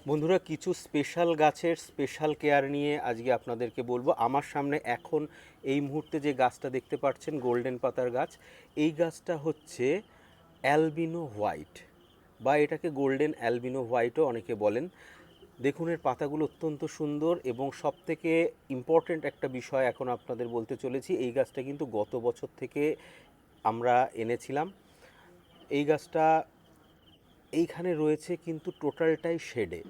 বন্ধুরা, কিছু স্পেশাল গাছের স্পেশাল কেয়ার নিয়ে আজকে আপনাদেরকে বলবো। আমার সামনে এখন এই মুহূর্তে যে গাছটা দেখতে পাচ্ছেন, গোল্ডেন পাতার গাছ, এই গাছটা হচ্ছে অ্যালবিনো হোয়াইট, বা এটাকে গোল্ডেন অ্যালবিনো হোয়াইটও অনেকে বলেন। দেখুন, এর পাতাগুলো অত্যন্ত সুন্দর, এবং সবথেকে ইম্পর্ট্যান্ট একটা বিষয় এখন আপনাদের বলতে চলেছি। এই গাছটা কিন্তু গত বছর থেকে আমরা এনেছিলাম। এই গাছটা এইখানে রয়েছে কিন্তু টোটালটাই শেডে।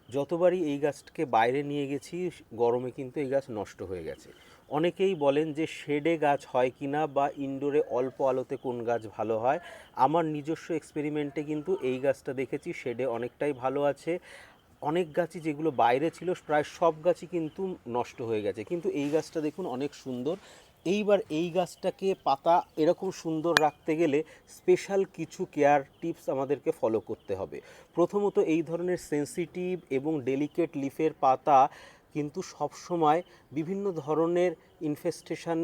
যতবারই এই গাছকে বাইরে নিয়ে গেছি, গরমে কিন্তু এই গাছ নষ্ট হয়ে গেছে। অনেকেই বলেন যে শেডে গাছ হয় কি না, বা ইনডোরে অল্প আলোতে কোন গাছ ভালো হয়। আমার নিজস্ব এক্সপেরিমেন্টে কিন্তু এই গাছটা দেখেছি শেডে অনেকটাই ভালো আছে। অনেক গাছই যেগুলো বাইরে ছিল প্রায় সব গাছই কিন্তু নষ্ট হয়ে গেছে, কিন্তু এই গাছটা দেখুন অনেক সুন্দর। এইবার এই গাছটাকে পাতা এরকম সুন্দর রাখতে গেলে স্পেশাল কিছু কেয়ার টিপস আমাদেরকে ফলো করতে হবে। প্রথমত, এই ধরনের সেন্সিটিভ এবং ডেলিকেট লিফের পাতা কিন্তু সবসময় বিভিন্ন ধরনের ইনফেস্টেশন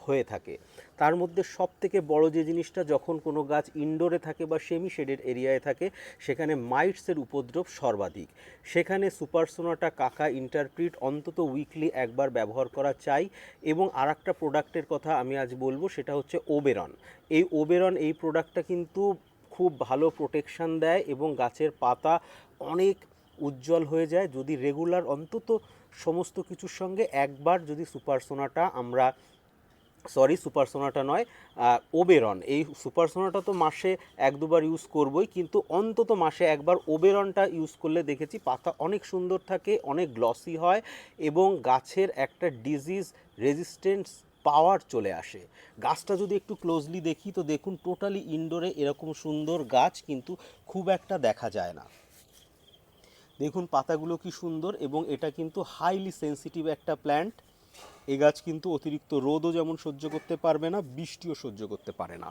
হয়ে থাকে। তার মধ্যে সবথেকে বড় যে জিনিসটা, যখন কোনো গাছ ইনডোরে থাকে বা সেমি শেডেড এরিয়ায় থাকে, সেখানে মাইটসের উপদ্রব সর্বাধিক। সেখানে সুপারসোনাটা কাকা ইন্টারপ্রিট অন্তত উইকলি একবার ব্যবহার করা চাই। এবং আর একটা প্রোডাক্টের কথা আমি আজ বলবো, সেটা হচ্ছে ওবেরন। এই প্রোডাক্টটা কিন্তু খুব ভালো প্রোটেকশান দেয় এবং গাছের পাতা অনেক উজ্জ্বল হয়ে যায় যদি রেগুলার অন্তত সমস্ত কিছুর সঙ্গে একবার যদি সুপারসোনাটা নয়, ওবেরন, এই সুপারসোনাটা তো মাসে এক দুবার ইউজ করবই, কিন্তু অন্তত মাসে একবার ওবেরনটা ইউজ করলে দেখেছি পাতা অনেক সুন্দর থাকে, অনেক গ্লসি হয়, এবং গাছের একটা ডিজিজ রেজিস্ট্যান্স পাওয়ার চলে আসে। গাছটা যদি একটু ক্লোজলি দেখি, তো দেখুন টোটালি ইনডোরে এরকম সুন্দর গাছ কিন্তু খুব একটা দেখা যায় না। দেখুন পাতাগুলো কি সুন্দর, এবং এটা কিন্তু হাইলি সেন্সিটিভ একটা প্ল্যান্ট। এ গাছ কিন্তু অতিরিক্ত রোদও যেমন সহ্য করতে পারবে না, বৃষ্টিও সহ্য করতে পারে না।